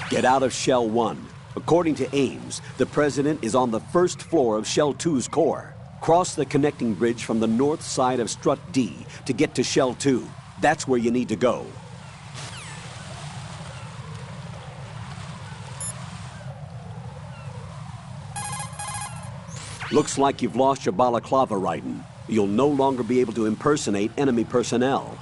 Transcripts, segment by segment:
Get out of Shell 1. According to Ames, the President is on the first floor of Shell 2's core. Cross the connecting bridge from the north side of Strut D to get to Shell 2. That's where you need to go. Looks like you've lost your balaclava, Raiden. You'll no longer be able to impersonate enemy personnel.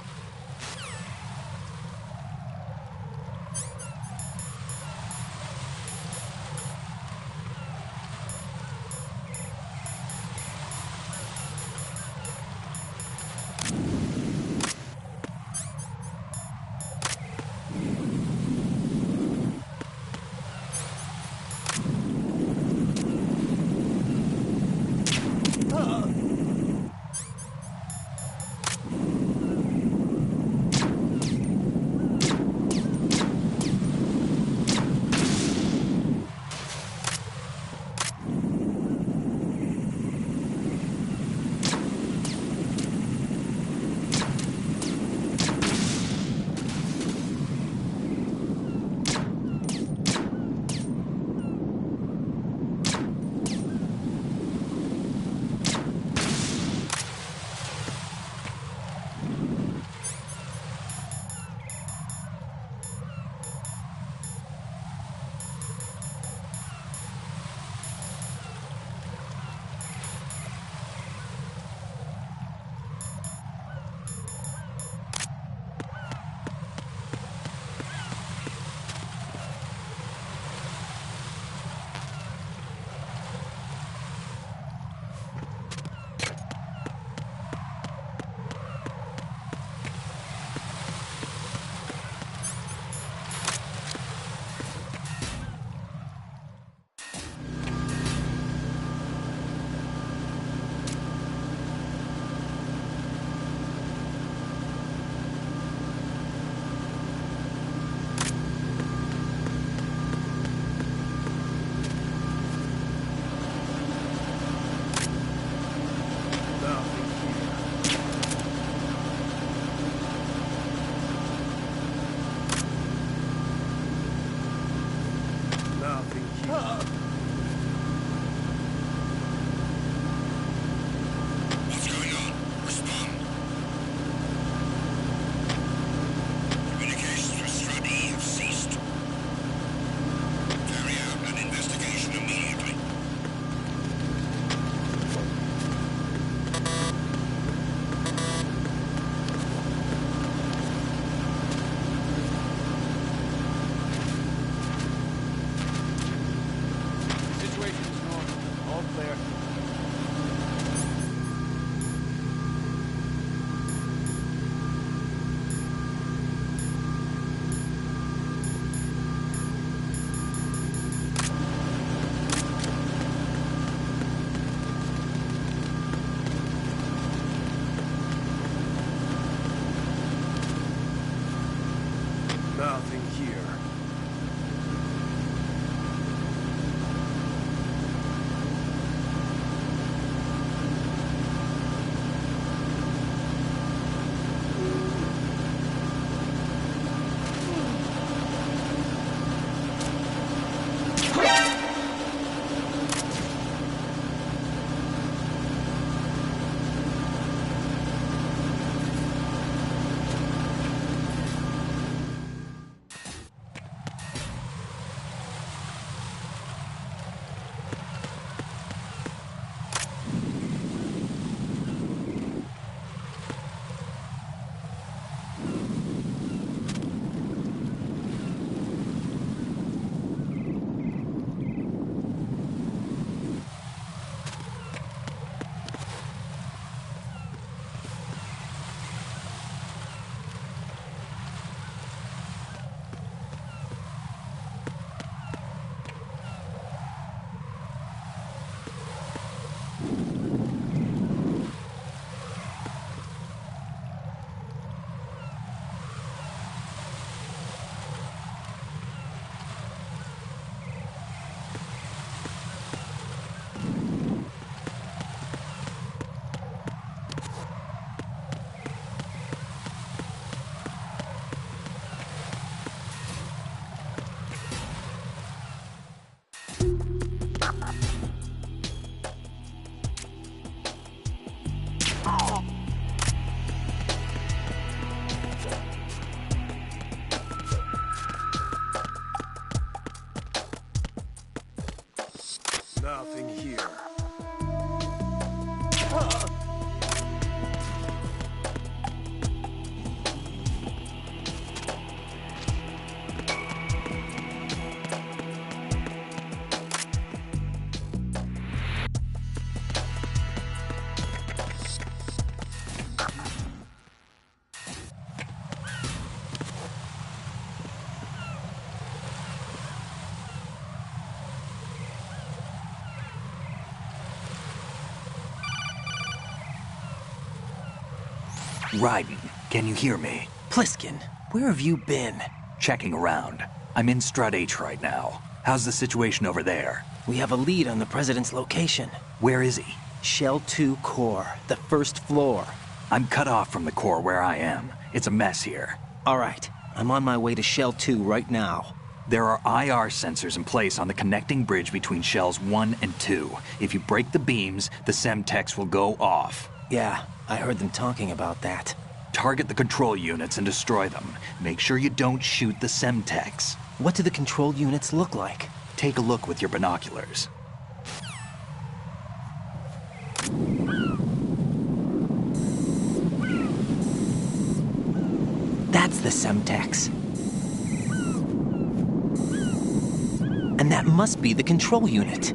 Nothing here. Raiden, can you hear me? Pliskin, where have you been? Checking around. I'm in Strut H right now. How's the situation over there? We have a lead on the President's location. Where is he? Shell 2 core, the first floor. I'm cut off from the core where I am. It's a mess here. All right, I'm on my way to Shell 2 right now. There are IR sensors in place on the connecting bridge between Shells 1 and 2. If you break the beams, the Semtex will go off. Yeah, I heard them talking about that. Target the control units and destroy them. Make sure you don't shoot the Semtex. What do the control units look like? Take a look with your binoculars. That's the Semtex. And that must be the control unit.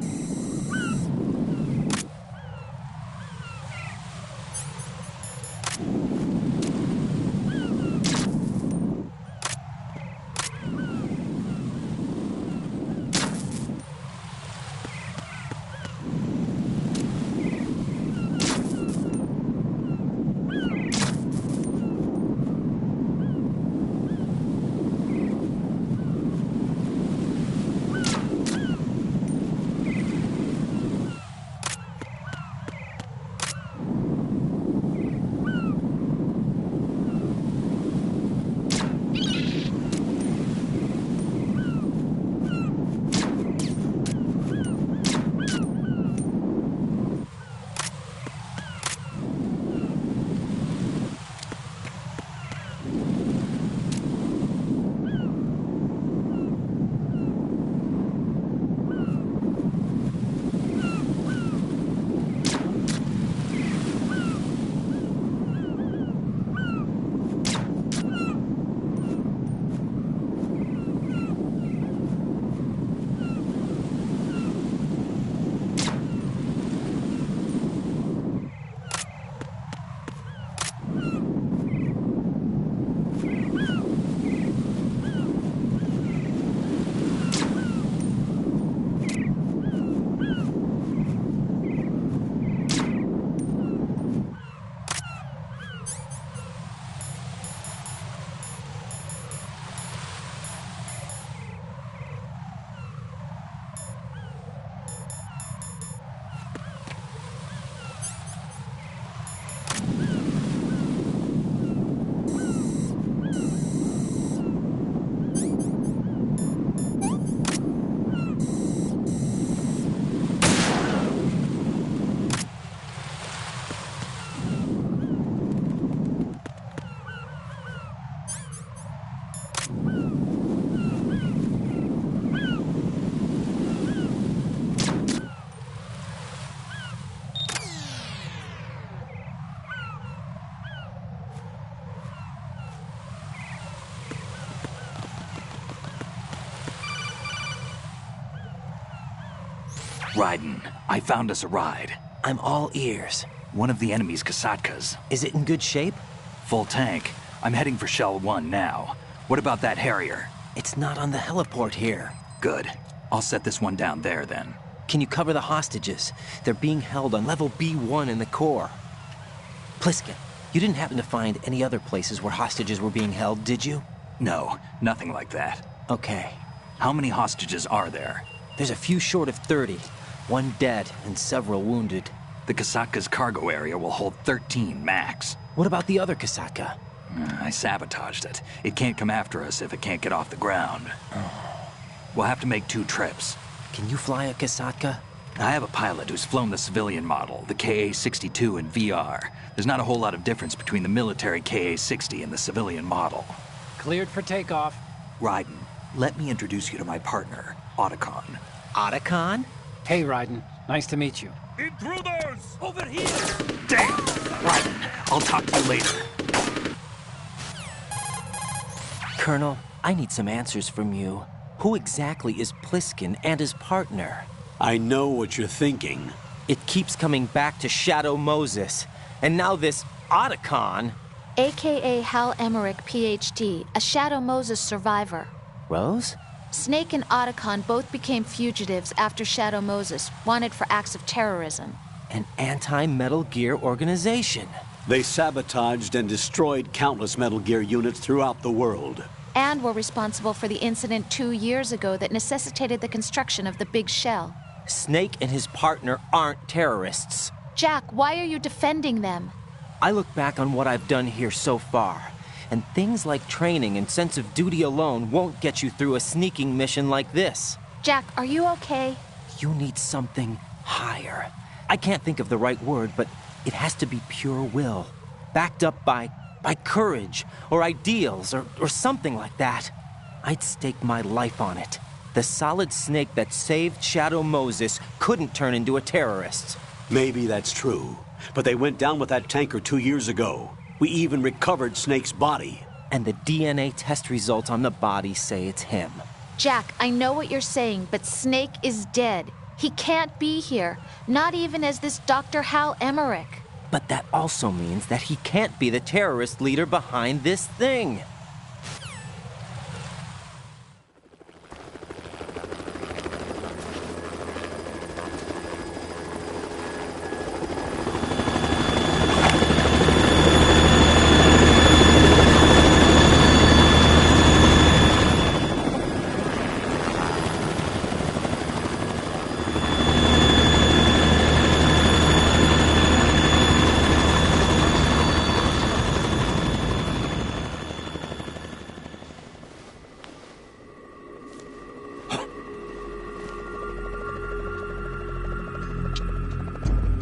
Raiden, I found us a ride. I'm all ears. One of the enemy's Kasatkas. Is it in good shape? Full tank. I'm heading for Shell 1 now. What about that Harrier? It's not on the heliport here. Good. I'll set this one down there then. Can you cover the hostages? They're being held on level B1 in the core. Pliskin, you didn't happen to find any other places where hostages were being held, did you? No, nothing like that. Okay. How many hostages are there? There's a few short of 30. One dead and several wounded. The Kasatka's cargo area will hold 13 max. What about the other Kasaka? I sabotaged it. It can't come after us if it can't get off the ground. We'll have to make 2 trips. Can you fly a Kasatka? I have a pilot who's flown the civilian model, the KA-62 in VR. There's not a whole lot of difference between the military KA-60 and the civilian model. Cleared for takeoff. Raiden, let me introduce you to my partner, Otacon. Otacon? Hey, Raiden. Nice to meet you. Intruders! Over here! Damn! Raiden, I'll talk to you later. Colonel, I need some answers from you. Who exactly is Pliskin and his partner? I know what you're thinking. It keeps coming back to Shadow Moses. And now this Otacon. AKA Hal Emmerich, PhD, a Shadow Moses survivor. Rose? Snake and Otacon both became fugitives after Shadow Moses, wanted for acts of terrorism. An anti-Metal Gear organization. They sabotaged and destroyed countless Metal Gear units throughout the world. And were responsible for the incident 2 years ago that necessitated the construction of the Big Shell. Snake and his partner aren't terrorists. Jack, why are you defending them? I look back on what I've done here so far, and things like training and sense of duty alone won't get you through a sneaking mission like this. Jack, are you okay? You need something higher. I can't think of the right word, but it has to be pure will, backed up by courage, or ideals, or something like that. I'd stake my life on it. The Solid Snake that saved Shadow Moses couldn't turn into a terrorist. Maybe that's true, but they went down with that tanker 2 years ago. We even recovered Snake's body. And the DNA test results on the body say it's him. Jack, I know what you're saying, but Snake is dead. He can't be here, not even as this Dr. Hal Emmerich. But that also means that he can't be the terrorist leader behind this thing.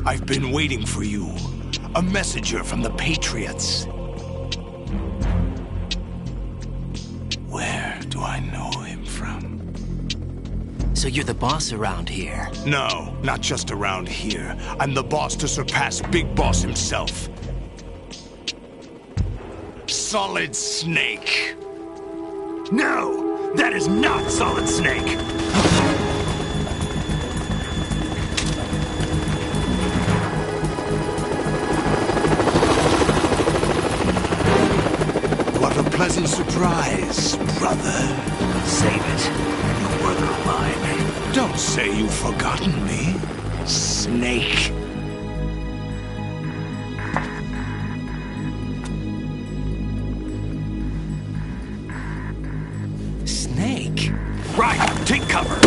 I've been waiting for you. A messenger from the Patriots. Where do I know him from? So you're the boss around here? No, not just around here. I'm the boss to surpass Big Boss himself. Solid Snake. No! That is not Solid Snake! What a pleasant surprise, brother. Save it. You're brother of mine. Don't say you've forgotten me, Snake. Snake? Right, take cover!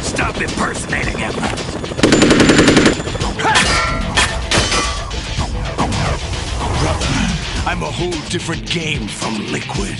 Stop impersonating him! Brother, I'm a whole different game from Liquid.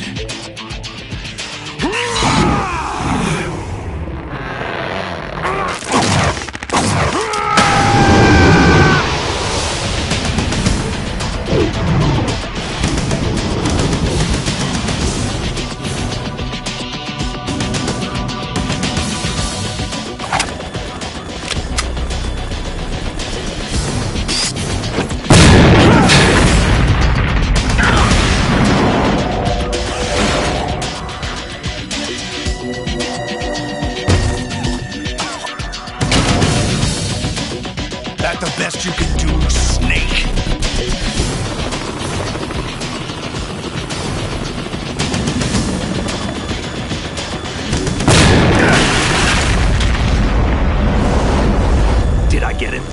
That the best you can do, Snake? Did I get it?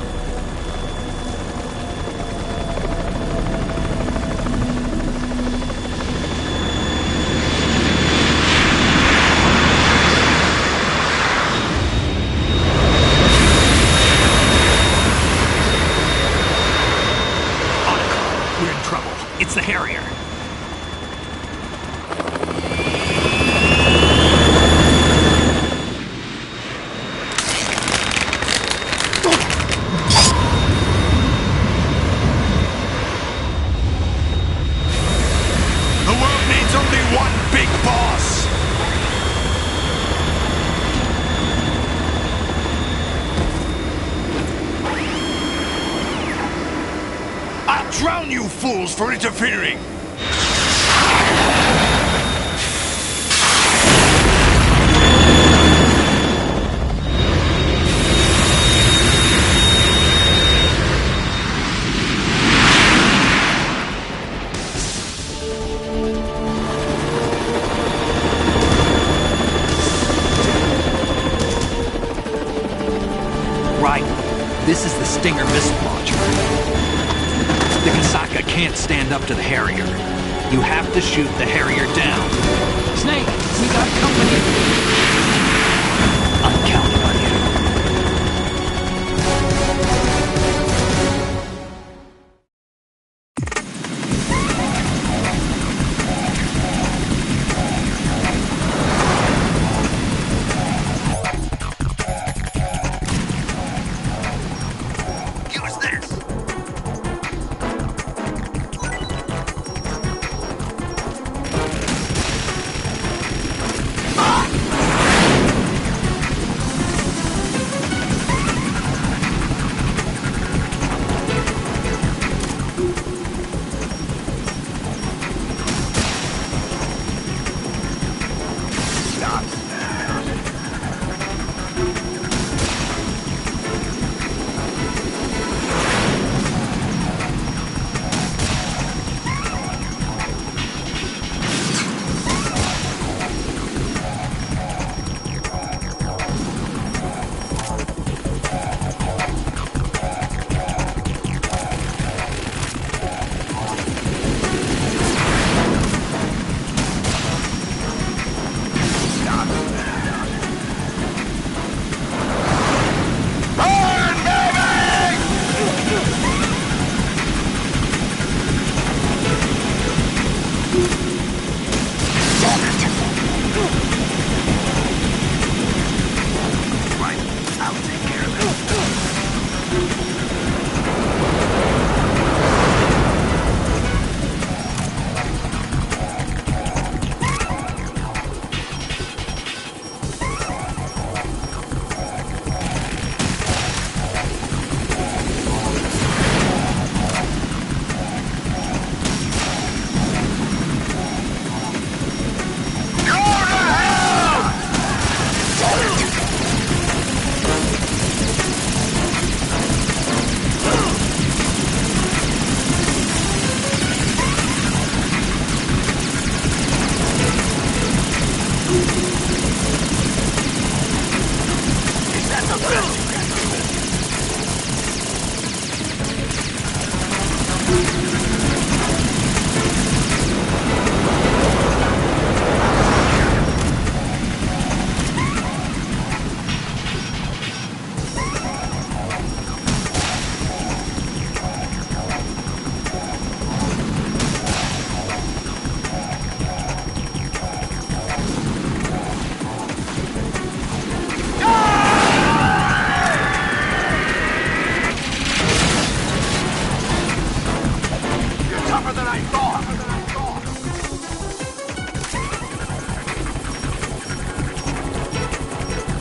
We're in trouble. It's the Harrier. The world needs only one big boss. I'll drown you fools for interfering. This is the Stinger missile launcher. The Kasaka can't stand up to the Harrier. You have to shoot the Harrier down. Snake, we got company. I'm counting on you. Use this!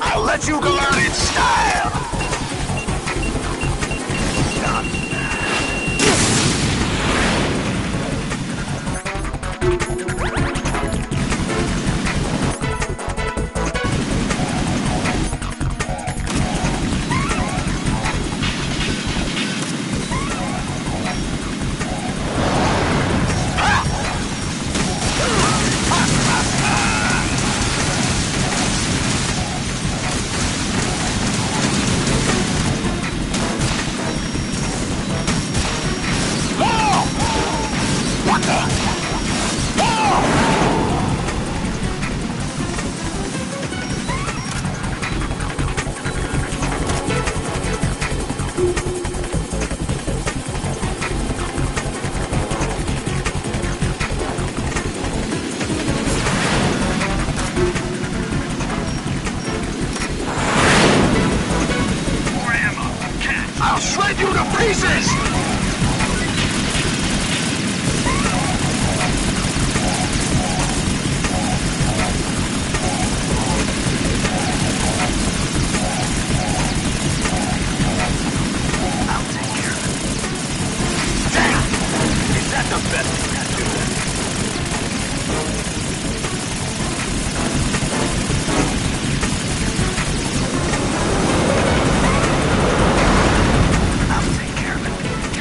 I'll let you go out in style! I'll shred you to pieces! I'll take care of it. Damn! Is that the best you can do? I'll take care of it.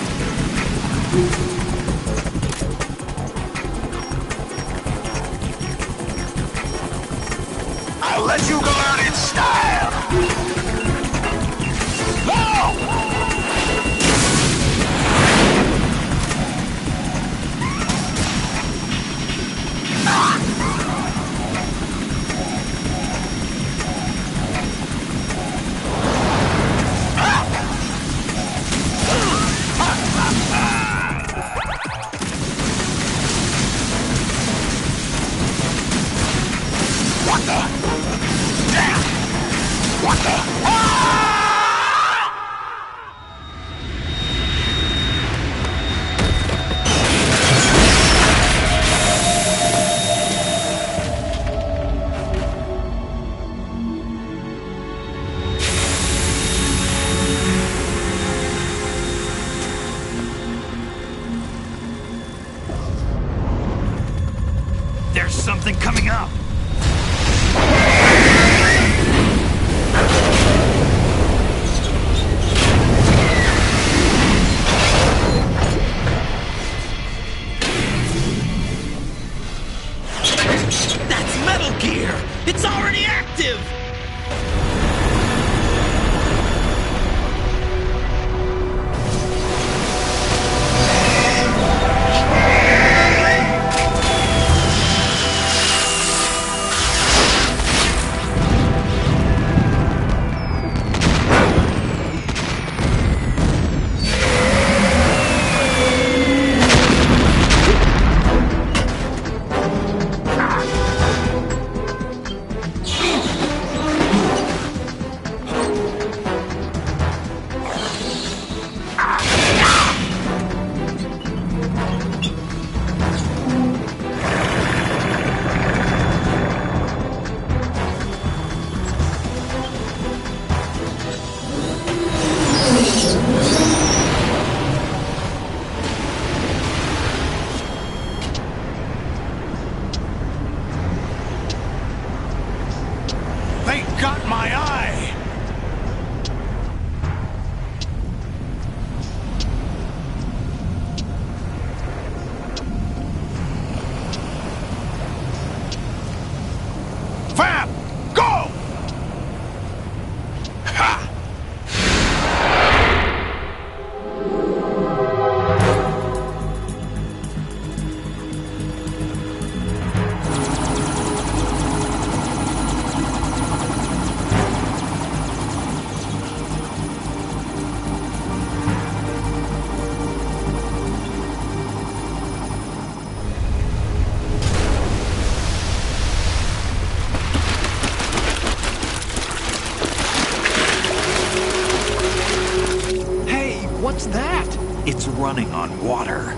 It's running on water.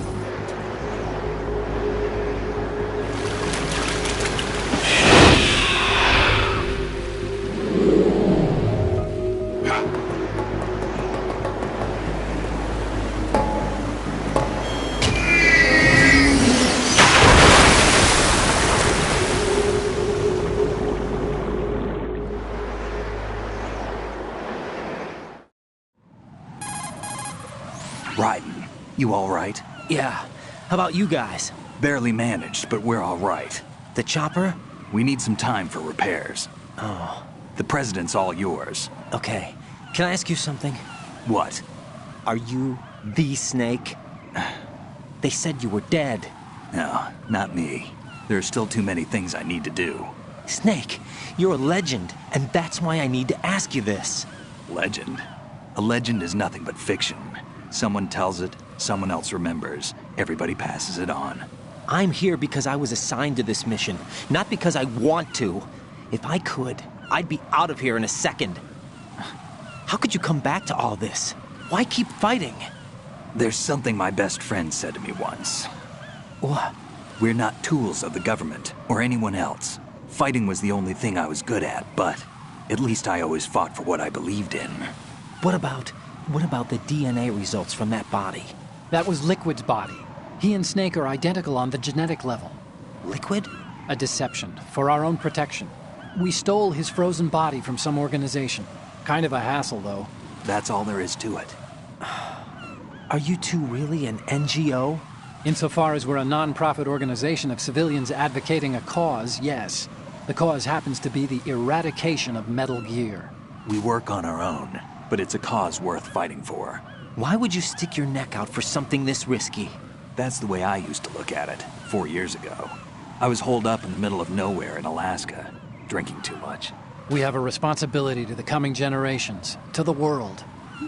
Raiden, you all right? Yeah. How about you guys? Barely managed, but we're all right. The chopper? We need some time for repairs. Oh, The president's all yours. okay. Can I ask you something? What? Are you the Snake? They said you were dead. No, not me. There are still too many things I need to do. Snake, you're a legend, and that's why I need to ask you this. Legend? A legend is nothing but fiction. Someone tells it, someone else remembers. Everybody passes it on. I'm here because I was assigned to this mission, not because I want to. If I could, I'd be out of here in a second. How could you come back to all this? Why keep fighting? There's something my best friend said to me once. What? We're not tools of the government or anyone else. Fighting was the only thing I was good at, but at least I always fought for what I believed in. What about the DNA results from that body? That was Liquid's body. He and Snake are identical on the genetic level. Liquid? A deception, for our own protection. We stole his frozen body from some organization. Kind of a hassle, though. That's all there is to it. Are you two really an NGO? Insofar as we're a non-profit organization of civilians advocating a cause, yes. The cause happens to be the eradication of Metal Gear. We work on our own, but it's a cause worth fighting for. Why would you stick your neck out for something this risky? That's the way I used to look at it 4 years ago. I was holed up in the middle of nowhere in Alaska, drinking too much. We have a responsibility to the coming generations, to the world,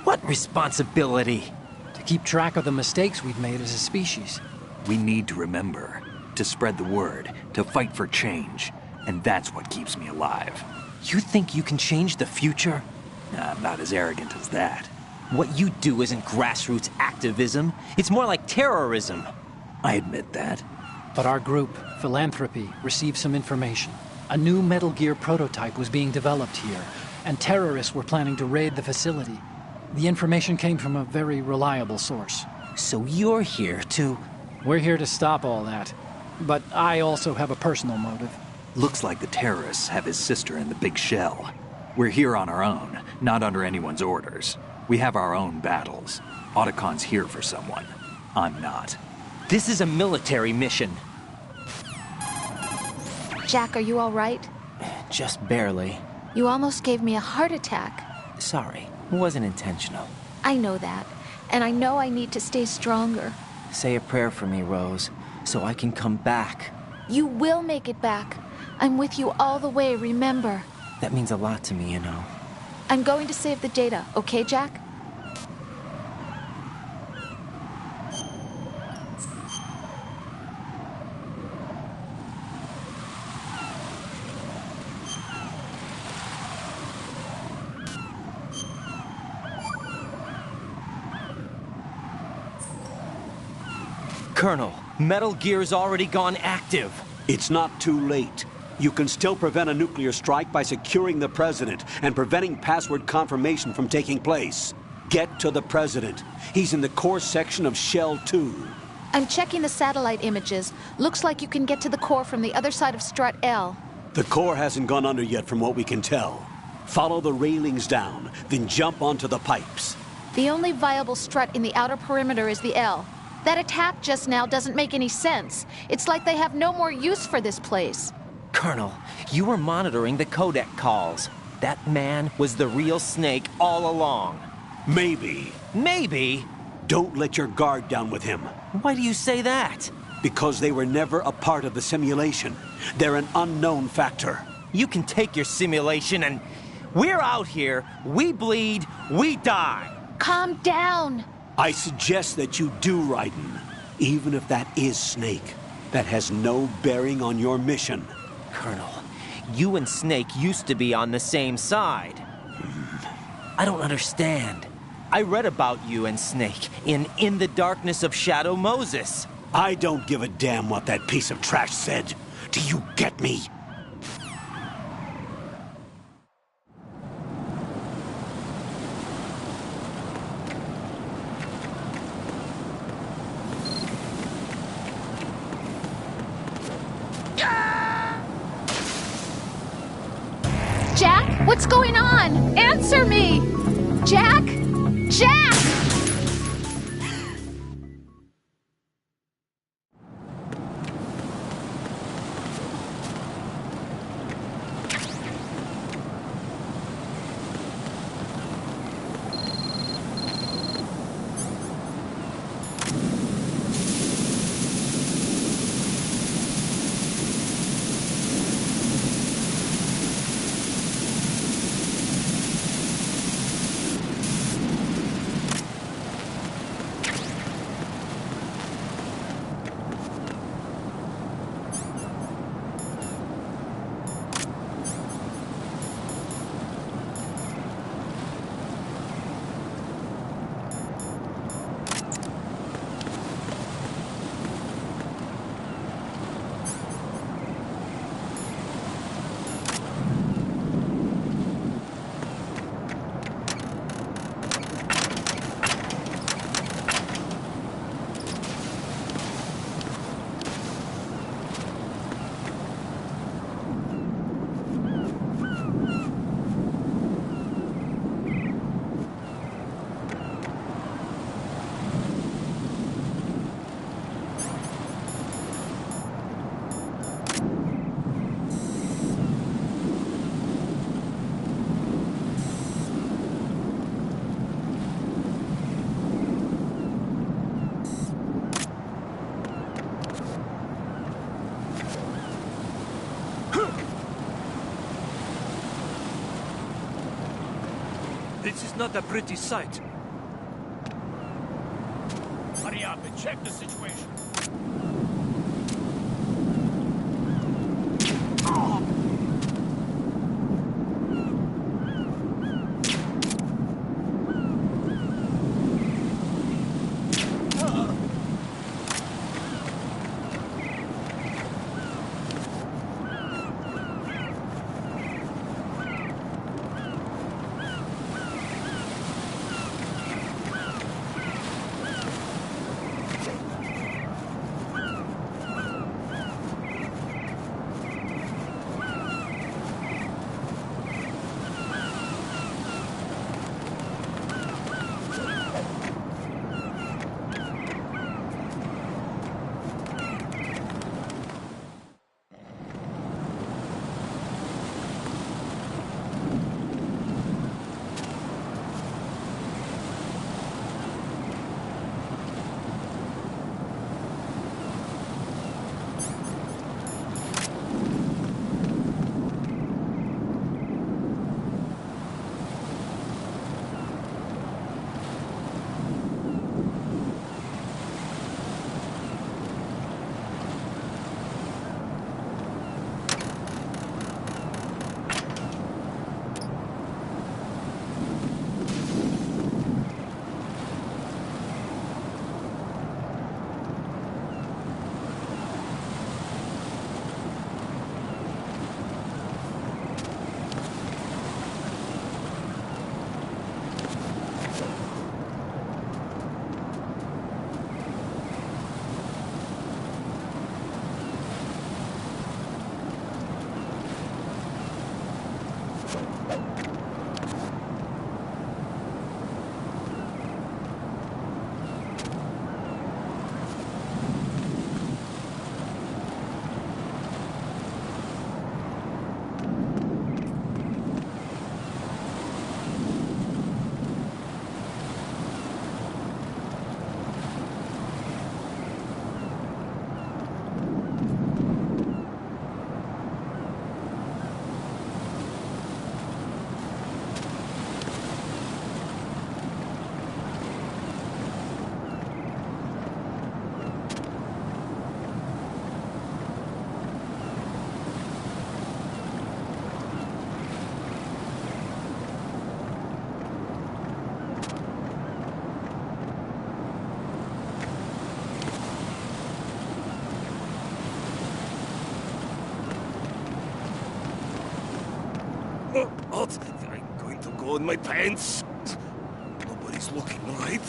What responsibility? to keep track of the mistakes we've made as a species. We need to remember, to spread the word, to fight for change, and that's what keeps me alive. You think you can change the future? I'm not as arrogant as that. What you do isn't grassroots activism. It's more like terrorism. I admit that. But our group, Philanthropy, received some information. A new Metal Gear prototype was being developed here, and terrorists were planning to raid the facility. The information came from a very reliable source. So you're here to... We're here to stop all that. But I also have a personal motive. Looks like the terrorists have his sister in the big shell. We're here on our own, not under anyone's orders. We have our own battles. Otacon's here for someone. I'm not. This is a military mission. Jack, are you all right? Just barely. You almost gave me a heart attack. Sorry, it wasn't intentional. I know that. And I know I need to stay stronger. Say a prayer for me, Rose, so I can come back. You will make it back. I'm with you all the way, remember. That means a lot to me, you know. I'm going to save the data, okay, Jack? Colonel, Metal Gear's already gone active. It's not too late. You can still prevent a nuclear strike by securing the president and preventing password confirmation from taking place. Get to the president. He's in the core section of Shell 2. I'm checking the satellite images. Looks like you can get to the core from the other side of Strut L. The core hasn't gone under yet from what we can tell. Follow the railings down, then jump onto the pipes. The only viable strut in the outer perimeter is the L. That attack just now doesn't make any sense. It's like they have no more use for this place. Colonel, you were monitoring the codec calls. That man was the real Snake all along. Maybe. Maybe? Don't let your guard down with him. Why do you say that? Because they were never a part of the simulation. They're an unknown factor. You can take your simulation and... We're out here, we bleed, we die. Calm down. I suggest that you do, Raiden. Even if that is Snake. That has no bearing on your mission. Colonel, you and Snake used to be on the same side. I don't understand. I read about you and Snake in the Darkness of Shadow Moses. I don't give a damn what that piece of trash said. Do you get me? Jack, what's going on? Answer me! Jack? Jack! This is not a pretty sight. Hurry up and check the situation. hole in my pants. Nobody's looking, right?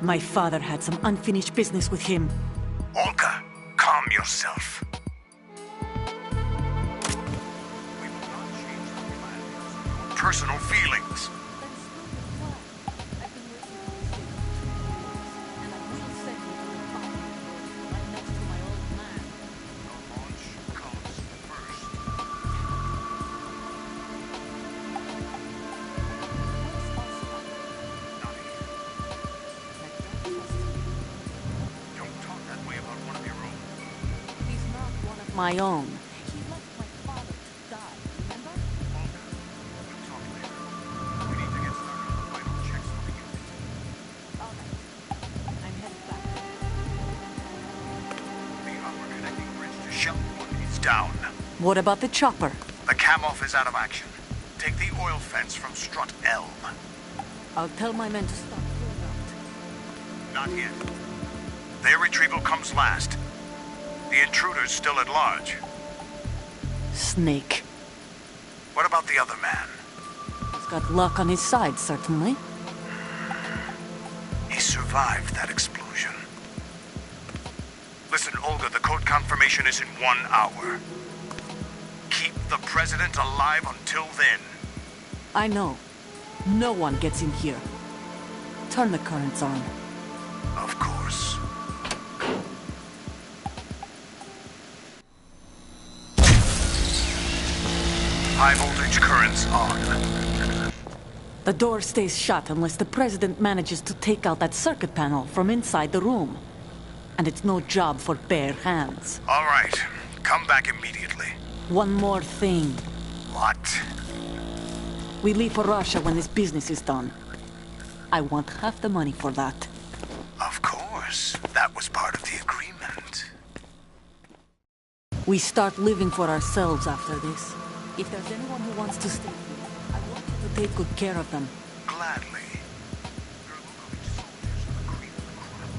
My father had some unfinished business with him. Olga, calm yourself. We will not change the plan. Personal feelings. My own. He left my father to die, remember? Olga, we'll talk later. We need to get started on the final checks for the unit. All right. I'm headed back. The upper connecting bridge to Shell 1 is down. What about the chopper? The cam-off is out of action. Take the oil fence from Strut Elm. I'll tell my men to stop pulling out. Not yet. Their retrieval comes last. The intruder's still at large. Snake. What about the other man? He's got luck on his side, certainly. He survived that explosion. Listen, Olga, the code confirmation is in 1 hour. Keep the president alive until then. I know. No one gets in here. Turn the currents on. High voltage currents on. The door stays shut unless the President manages to take out that circuit panel from inside the room. And it's no job for bare hands. All right. Come back immediately. One more thing. What? We leave for Russia when this business is done. I want half the money for that. Of course. That was part of the agreement. We start living for ourselves after this. If there's anyone who wants to stay here, I want you to take good care of them. Gladly. Your Lukovich soldiers are the cream of the crop.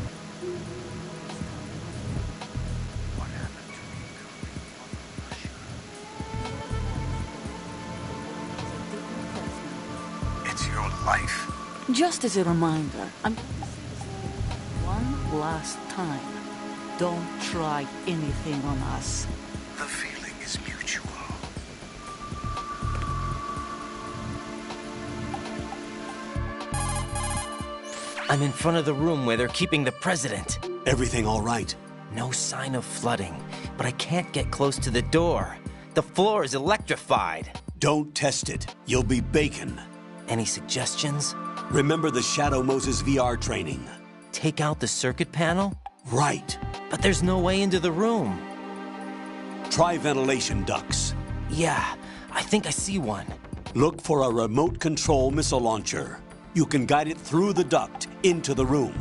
What happened to rebuilding Mother Russia? It's your life. Just as a reminder, I'm going to say this one last time. Don't try anything on us. The feeling is mutual. I'm in front of the room where they're keeping the president. Everything all right? No sign of flooding, but I can't get close to the door. The floor is electrified. Don't test it. You'll be bacon. Any suggestions? Remember the Shadow Moses VR training? Take out the circuit panel? Right. But there's no way into the room. Try ventilation ducts. Yeah, I think I see one. Look for a remote control missile launcher. You can guide it through the duct into the room.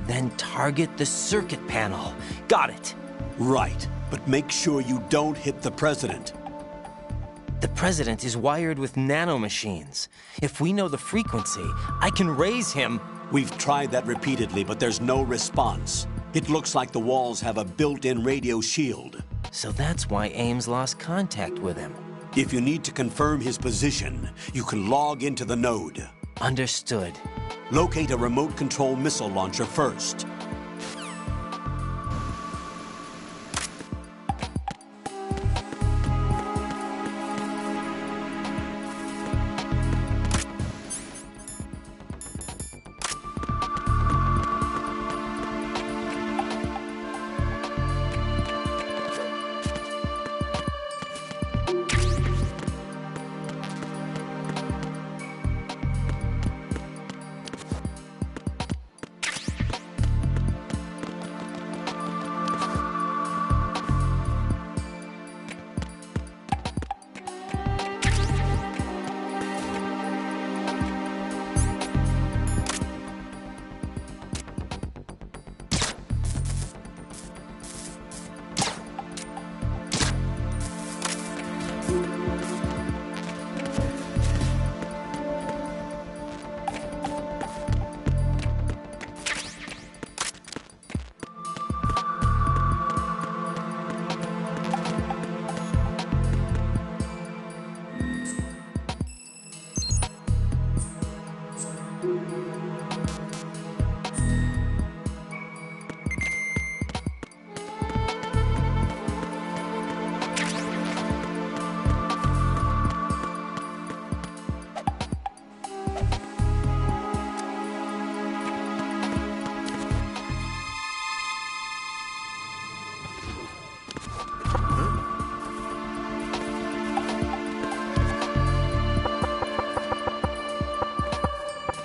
Then target the circuit panel. Got it. Right, but make sure you don't hit the president. The president is wired with nanomachines. If we know the frequency, I can raise him. We've tried that repeatedly, but there's no response. It looks like the walls have a built-in radio shield. So that's why Ames lost contact with him. If you need to confirm his position, you can log into the node. Understood. Locate a remote control missile launcher first.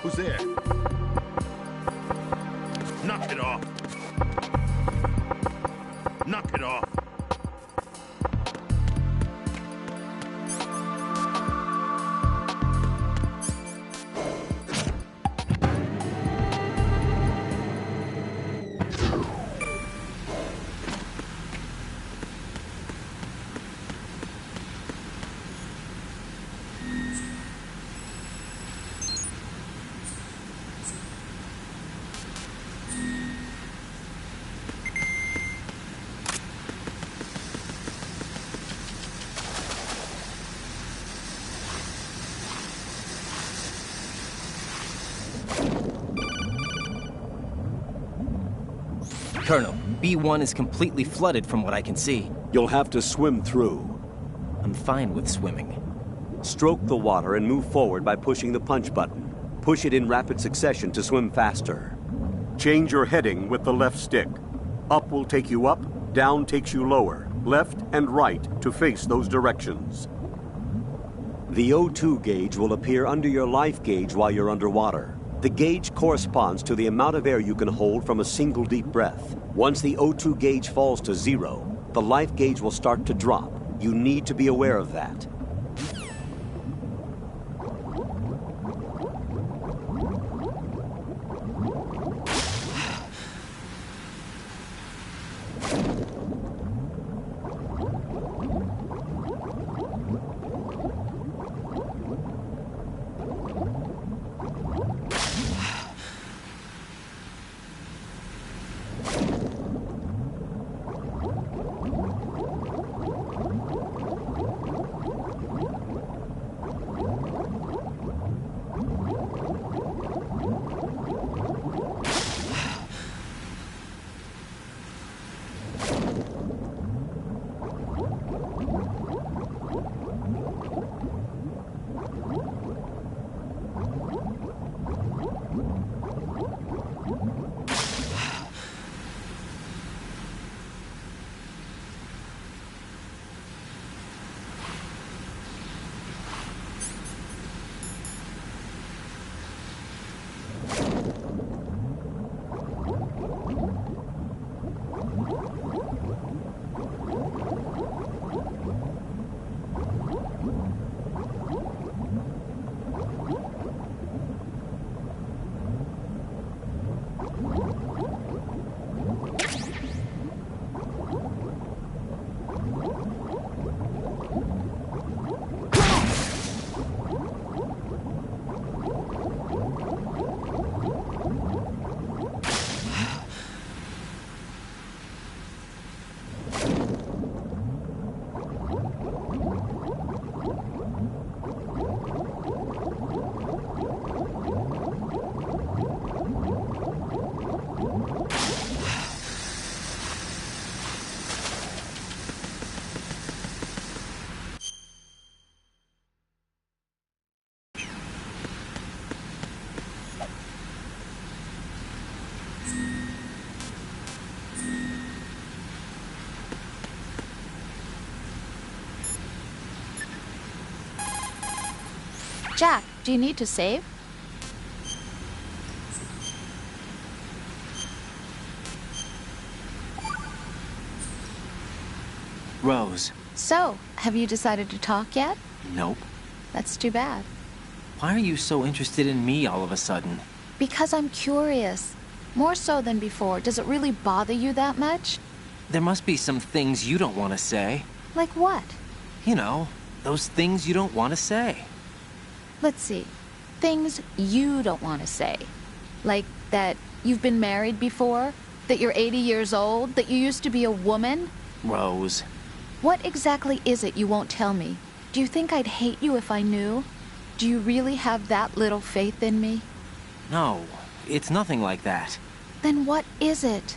Who's there? Knock it off. Knock it off. Colonel, B1 is completely flooded from what I can see. You'll have to swim through. I'm fine with swimming. Stroke the water and move forward by pushing the punch button. Push it in rapid succession to swim faster. Change your heading with the left stick. Up will take you up, down takes you lower, left and right to face those directions. The O2 gauge will appear under your life gauge while you're underwater. The gauge corresponds to the amount of air you can hold from a single deep breath. Once the O2 gauge falls to 0, the life gauge will start to drop. You need to be aware of that. Jack, do you need to save? Rose. So, have you decided to talk yet? Nope. That's too bad. Why are you so interested in me all of a sudden? Because I'm curious. More so than before. Does it really bother you that much? There must be some things you don't want to say. Like what? You know, those things you don't want to say. Let's see. Things you don't want to say. Like that you've been married before? That you're 80 years old? That you used to be a woman? Rose. What exactly is it you won't tell me? Do you think I'd hate you if I knew? Do you really have that little faith in me? No, it's nothing like that. Then what is it?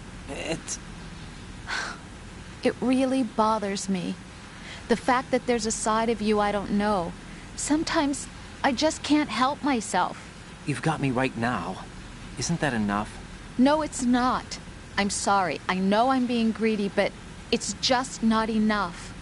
It really bothers me. The fact that there's a side of you I don't know. Sometimes I just can't help myself. You've got me right now. Isn't that enough? No, it's not. I'm sorry. I know I'm being greedy, but it's just not enough.